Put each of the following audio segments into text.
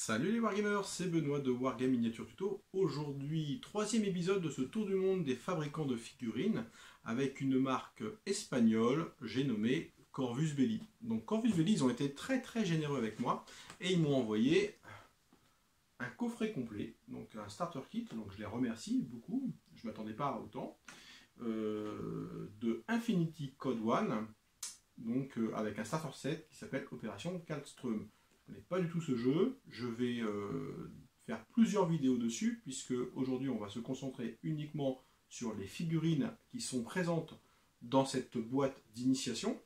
Salut les Wargamers, c'est Benoît de Wargame Miniature Tuto. Aujourd'hui, troisième épisode de ce tour du monde des fabricants de figurines avec une marque espagnole, j'ai nommé Corvus Belli. Donc Corvus Belli, ils ont été très généreux avec moi et ils m'ont envoyé un coffret complet, donc un starter kit, donc je les remercie beaucoup, je ne m'attendais pas à autant, de Infinity Code One, donc avec un starter set qui s'appelle Opération Kaldström. Je ne connais pas du tout ce jeu, je vais faire plusieurs vidéos dessus, puisque aujourd'hui on va se concentrer uniquement sur les figurines qui sont présentes dans cette boîte d'initiation,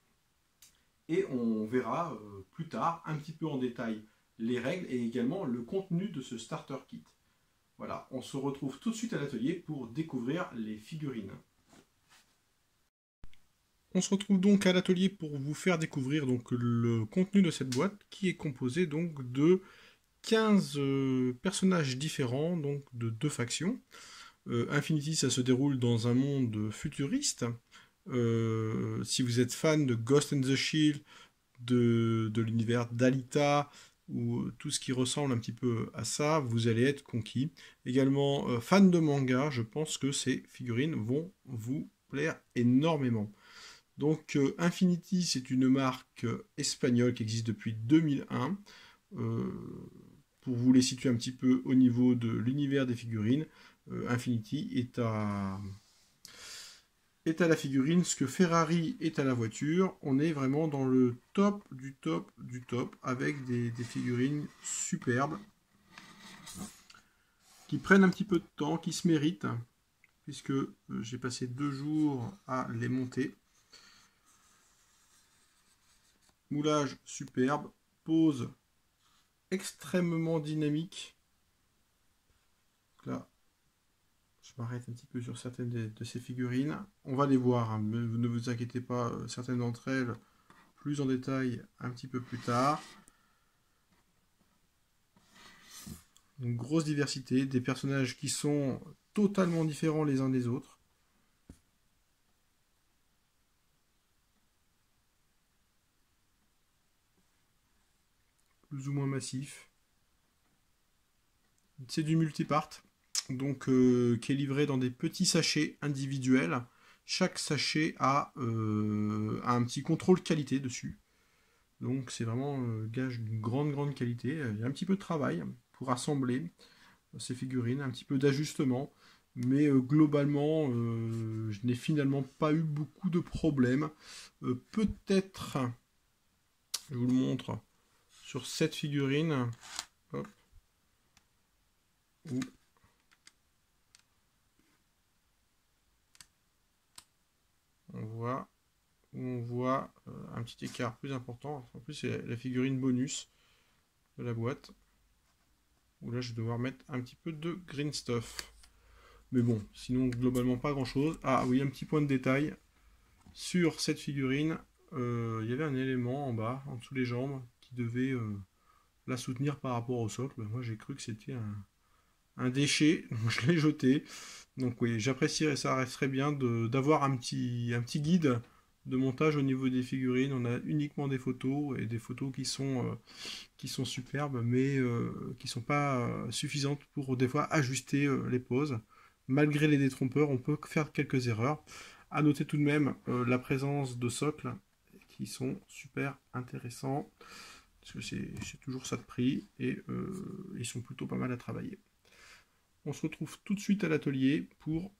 et on verra plus tard un petit peu en détail les règles et également le contenu de ce starter kit. Voilà, on se retrouve tout de suite à l'atelier pour découvrir les figurines. On se retrouve donc à l'atelier pour vous faire découvrir donc le contenu de cette boîte qui est composée donc de 15 personnages différents, donc de deux factions. Infinity, ça se déroule dans un monde futuriste. Si vous êtes fan de Ghost and the Shield, de l'univers d'Alita, ou tout ce qui ressemble un petit peu à ça, vous allez être conquis. Également, fan de manga, je pense que ces figurines vont vous plaire énormément. Donc Infinity, c'est une marque espagnole qui existe depuis 2001. Pour vous les situer un petit peu au niveau de l'univers des figurines, Infinity est à la figurine ce que Ferrari est à la voiture. On est vraiment dans le top du top du top, avec des figurines superbes, qui prennent un petit peu de temps, qui se méritent, puisque j'ai passé 2 jours à les monter. Moulage superbe, pose extrêmement dynamique. Donc là, je m'arrête un petit peu sur certaines de ces figurines. On va les voir, hein, mais ne vous inquiétez pas, certaines d'entre elles plus en détail un petit peu plus tard. Une grosse diversité, des personnages qui sont totalement différents les uns des autres. Plus ou moins massif. C'est du multipart, donc qui est livré dans des petits sachets individuels. Chaque sachet a un petit contrôle qualité dessus. Donc c'est vraiment gage d'une grande qualité. Il y a un petit peu de travail pour assembler ces figurines, un petit peu d'ajustement. Mais globalement, je n'ai finalement pas eu beaucoup de problèmes. Peut-être, je vous le montre, sur cette figurine, hop, où on voit un petit écart plus important. En plus, c'est la figurine bonus de la boîte, où là, je vais devoir mettre un petit peu de green stuff. Mais bon, sinon, globalement, pas grand-chose. Ah oui, un petit point de détail. Sur cette figurine, il y avait un élément en bas, en dessous des jambes, qui devait la soutenir par rapport au socle. Moi, j'ai cru que c'était un déchet, donc je l'ai jeté. Donc oui, j'apprécierais, ça resterait bien d'avoir un petit guide de montage au niveau des figurines. On a uniquement des photos, et des photos qui sont superbes, mais qui ne sont pas suffisantes pour des fois ajuster les poses. Malgré les détrompeurs, on peut faire quelques erreurs. À noter tout de même la présence de socles qui sont super intéressants, parce que c'est toujours ça de prix, et ils sont plutôt pas mal à travailler. On se retrouve tout de suite à l'atelier pour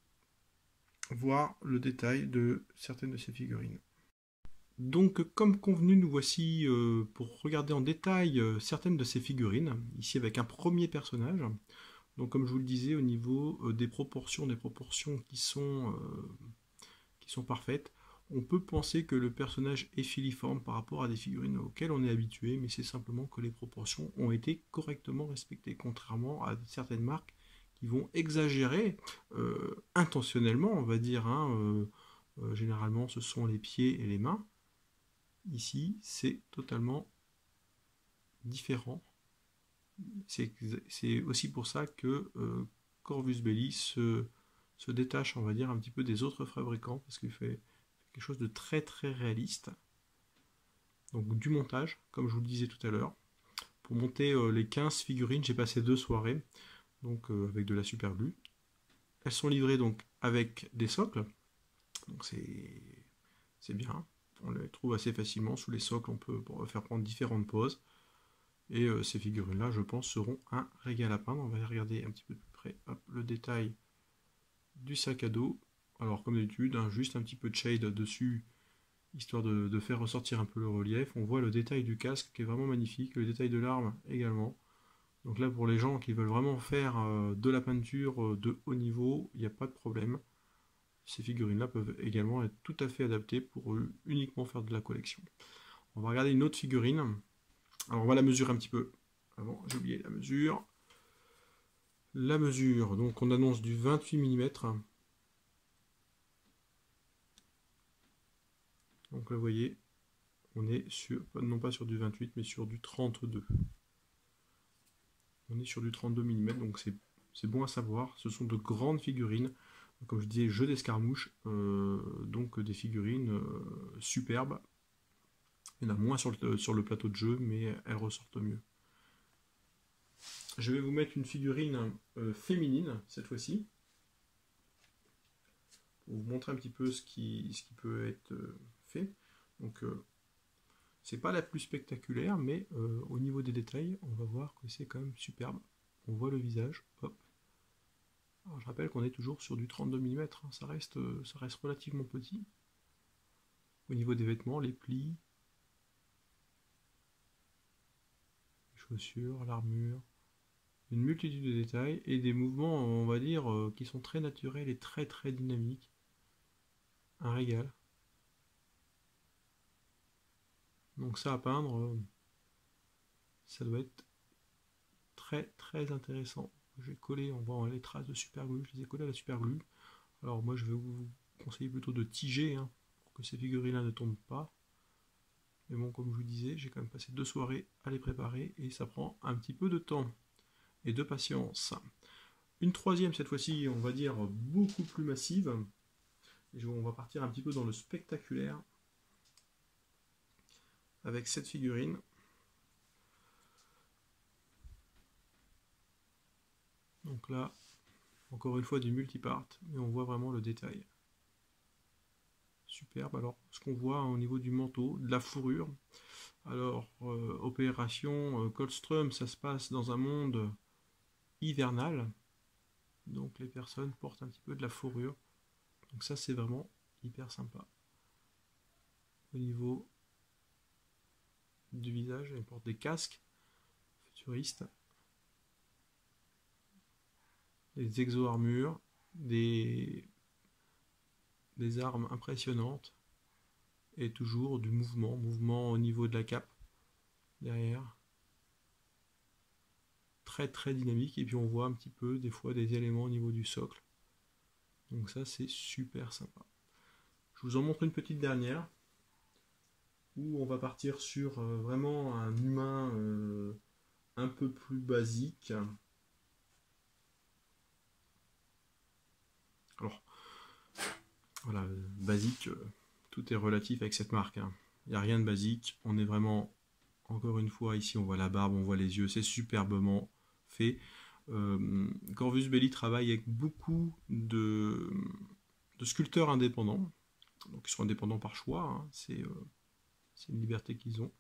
voir le détail de certaines de ces figurines. Donc comme convenu, nous voici pour regarder en détail certaines de ces figurines, ici avec un premier personnage. Donc comme je vous le disais, au niveau des proportions qui sont parfaites, on peut penser que le personnage est filiforme par rapport à des figurines auxquelles on est habitué, mais c'est simplement que les proportions ont été correctement respectées, contrairement à certaines marques qui vont exagérer intentionnellement, on va dire. Généralement, ce sont les pieds et les mains. Ici, c'est totalement différent. C'est aussi pour ça que Corvus Belli se détache, on va dire, un petit peu des autres fabricants, parce qu'il fait quelque chose de très réaliste. Donc du montage, comme je vous le disais tout à l'heure. Pour monter les 15 figurines, j'ai passé 2 soirées, donc avec de la super glue. Elles sont livrées donc avec des socles, donc c'est bien. On les trouve assez facilement sous les socles, on peut faire prendre différentes poses. Et ces figurines-là, je pense, seront un régal à peindre. On va regarder un petit peu plus près. Hop, le détail du sac à dos. Alors, comme d'habitude, hein, juste un petit peu de shade dessus, histoire de faire ressortir un peu le relief. On voit le détail du casque qui est vraiment magnifique, le détail de l'arme également. Donc là, pour les gens qui veulent vraiment faire de la peinture de haut niveau, il n'y a pas de problème. Ces figurines-là peuvent également être tout à fait adaptées pour uniquement faire de la collection. On va regarder une autre figurine. Alors on va la mesurer un petit peu. Avant, j'ai oublié la mesure. La mesure, donc on annonce du 28 mm. Donc là, vous voyez, on est sur, non pas sur du 28, mais sur du 32. On est sur du 32 mm, donc c'est bon à savoir. Ce sont de grandes figurines. Comme je disais, jeu d'escarmouche, donc des figurines superbes. Il y en a moins sur le plateau de jeu, mais elles ressortent mieux. Je vais vous mettre une figurine féminine, cette fois-ci, pour vous montrer un petit peu ce qui peut être fait. Donc, c'est pas la plus spectaculaire, mais au niveau des détails, on va voir que c'est quand même superbe. On voit le visage, hop. Alors, je rappelle qu'on est toujours sur du 32 mm, hein. Ça reste relativement petit. Au niveau des vêtements, les plis, les chaussures, l'armure, une multitude de détails et des mouvements, on va dire, qui sont très naturels et très très dynamiques. Un régal. Donc ça à peindre, ça doit être très très intéressant. J'ai collé, on voit les traces de super glue, je les ai collées à la super glue. Alors moi je vais vous conseiller plutôt de tiger, hein, pour que ces figurines-là ne tombent pas. Mais bon, comme je vous disais, j'ai quand même passé 2 soirées à les préparer et ça prend un petit peu de temps et de patience. Une troisième, cette fois-ci, on va dire beaucoup plus massive. Et on va partir un petit peu dans le spectaculaire avec cette figurine. Donc là, encore une fois du multipart, mais on voit vraiment le détail. Superbe. Alors, ce qu'on voit au niveau du manteau, de la fourrure. Alors, opération Coldstream, ça se passe dans un monde hivernal. Donc les personnes portent un petit peu de la fourrure. Donc ça, c'est vraiment hyper sympa. Au niveau du visage, elles portent des casques futuristes. Des exo-armures, des armes impressionnantes, et toujours du mouvement au niveau de la cape, derrière. Très très dynamique, et puis on voit un petit peu des fois des éléments au niveau du socle. Donc ça c'est super sympa. Je vous en montre une petite dernière, où on va partir sur vraiment un humain un peu plus basique. Alors, voilà, basique, tout est relatif avec cette marque, hein. Il n'y a rien de basique, on est vraiment, encore une fois, ici on voit la barbe, on voit les yeux, c'est superbement fait. Corvus Belli travaille avec beaucoup de sculpteurs indépendants, donc ils sont indépendants par choix, hein. C'est une liberté qu'ils ont,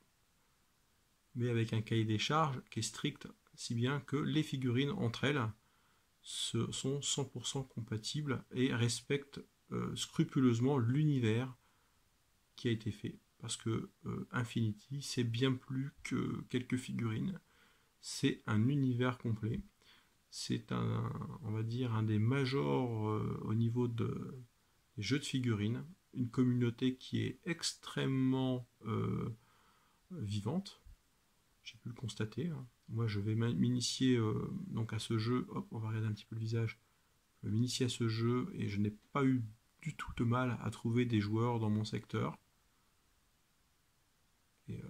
mais avec un cahier des charges qui est strict, si bien que les figurines entre elles sont 100% compatibles et respectent scrupuleusement l'univers qui a été fait. Parce que Infinity, c'est bien plus que quelques figurines, c'est un univers complet. C'est on va dire, un des majors au niveau des jeux de figurines, une communauté qui est extrêmement vivante. J'ai pu le constater, hein. Moi, je vais m'initier donc à ce jeu. Hop, on va regarder un petit peu le visage. Je vais m'initier à ce jeu et je n'ai pas eu du tout de mal à trouver des joueurs dans mon secteur. Et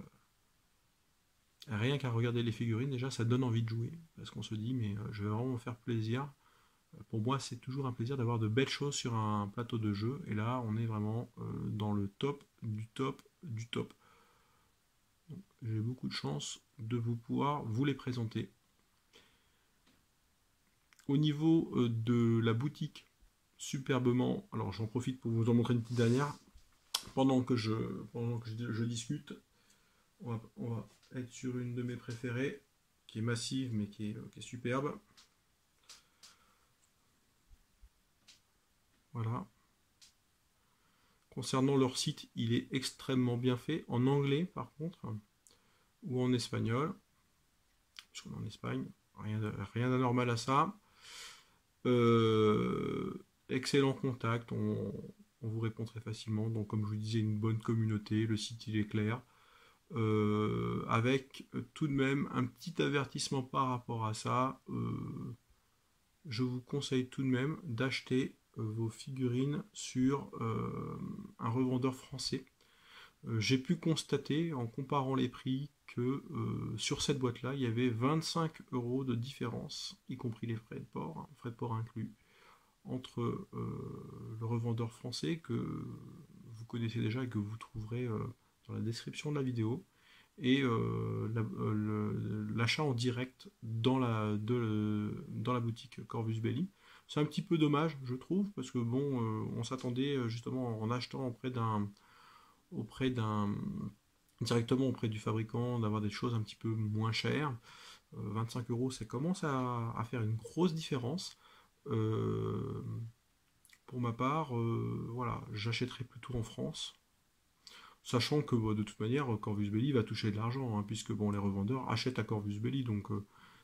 rien qu'à regarder les figurines, déjà, ça donne envie de jouer. Parce qu'on se dit, mais je vais vraiment me faire plaisir. Pour moi, c'est toujours un plaisir d'avoir de belles choses sur un plateau de jeu. Et là, on est vraiment dans le top du top du top. Donc, j'ai beaucoup de chance de pouvoir vous les présenter. Au niveau de la boutique, superbement, alors j'en profite pour vous en montrer une petite dernière, pendant que je discute, on va être sur une de mes préférées, qui est massive mais qui est superbe. Voilà. Concernant leur site, il est extrêmement bien fait, en anglais par contre, ou en espagnol, puisqu'on est en Espagne, rien d'anormal à ça. Excellent contact, on vous répond très facilement, donc comme je vous disais, une bonne communauté, le site il est clair, avec tout de même un petit avertissement par rapport à ça, je vous conseille tout de même d'acheter vos figurines sur un revendeur français. J'ai pu constater en comparant les prix que sur cette boîte là il y avait 25 € de différence, y compris les frais de port, hein, frais de port inclus, entre le revendeur français que vous connaissez déjà et que vous trouverez dans la description de la vidéo, et l'achat en direct dans la boutique Corvus Belli. C'est un petit peu dommage, je trouve, parce que bon, on s'attendait justement en achetant directement auprès du fabricant d'avoir des choses un petit peu moins chères. 25 €, ça commence à faire une grosse différence. Pour ma part, voilà, j'achèterai plutôt en France, sachant que de toute manière Corvus Belli va toucher de l'argent, hein, puisque bon, les revendeurs achètent à Corvus Belli, donc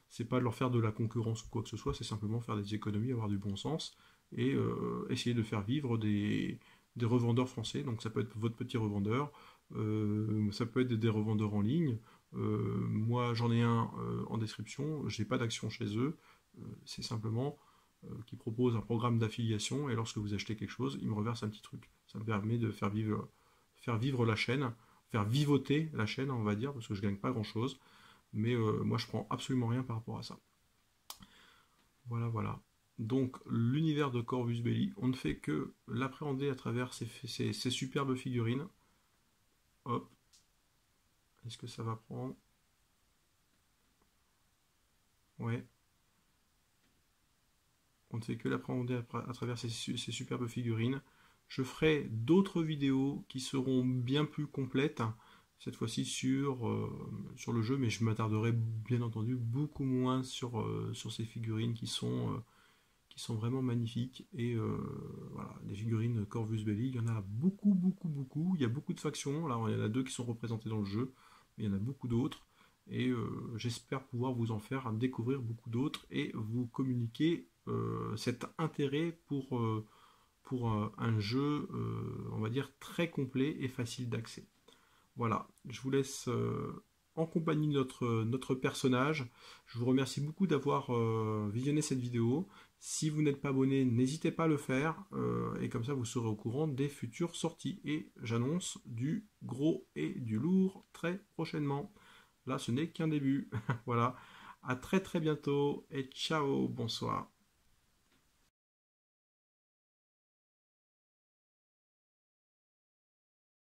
c'est pas de leur faire de la concurrence ou quoi que ce soit, c'est simplement faire des économies, avoir du bon sens, et essayer de faire vivre des revendeurs français. Donc ça peut être votre petit revendeur, ça peut être des revendeurs en ligne. Moi j'en ai un en description, j'ai pas d'action chez eux, c'est simplement qui propose un programme d'affiliation, et lorsque vous achetez quelque chose, il me reverse un petit truc. Ça me permet de faire vivre la chaîne, faire vivoter la chaîne, on va dire, parce que je gagne pas grand chose, mais moi je prends absolument rien par rapport à ça. Voilà, voilà. Donc l'univers de Corvus Belli, on ne fait que l'appréhender à travers ces superbes figurines. Hop. Est-ce que ça va prendre? Ouais. On ne fait que l'appréhender à travers ces superbes figurines. Je ferai d'autres vidéos qui seront bien plus complètes, cette fois-ci sur le jeu, mais je m'attarderai bien entendu beaucoup moins sur ces figurines qui sont vraiment magnifiques. Et voilà, les figurines Corvus Belli, il y en a beaucoup, beaucoup, beaucoup. Il y a beaucoup de factions. Là, il y en a 2 qui sont représentées dans le jeu, mais il y en a beaucoup d'autres. Et j'espère pouvoir vous en faire découvrir beaucoup d'autres et vous communiquer cet intérêt pour un jeu, on va dire, très complet et facile d'accès. Voilà, je vous laisse en compagnie de notre personnage. Je vous remercie beaucoup d'avoir visionné cette vidéo. Si vous n'êtes pas abonné, n'hésitez pas à le faire, et comme ça vous serez au courant des futures sorties. Et j'annonce du gros et du lourd très prochainement. Là, ce n'est qu'un début. Voilà, à très très bientôt et ciao, bonsoir.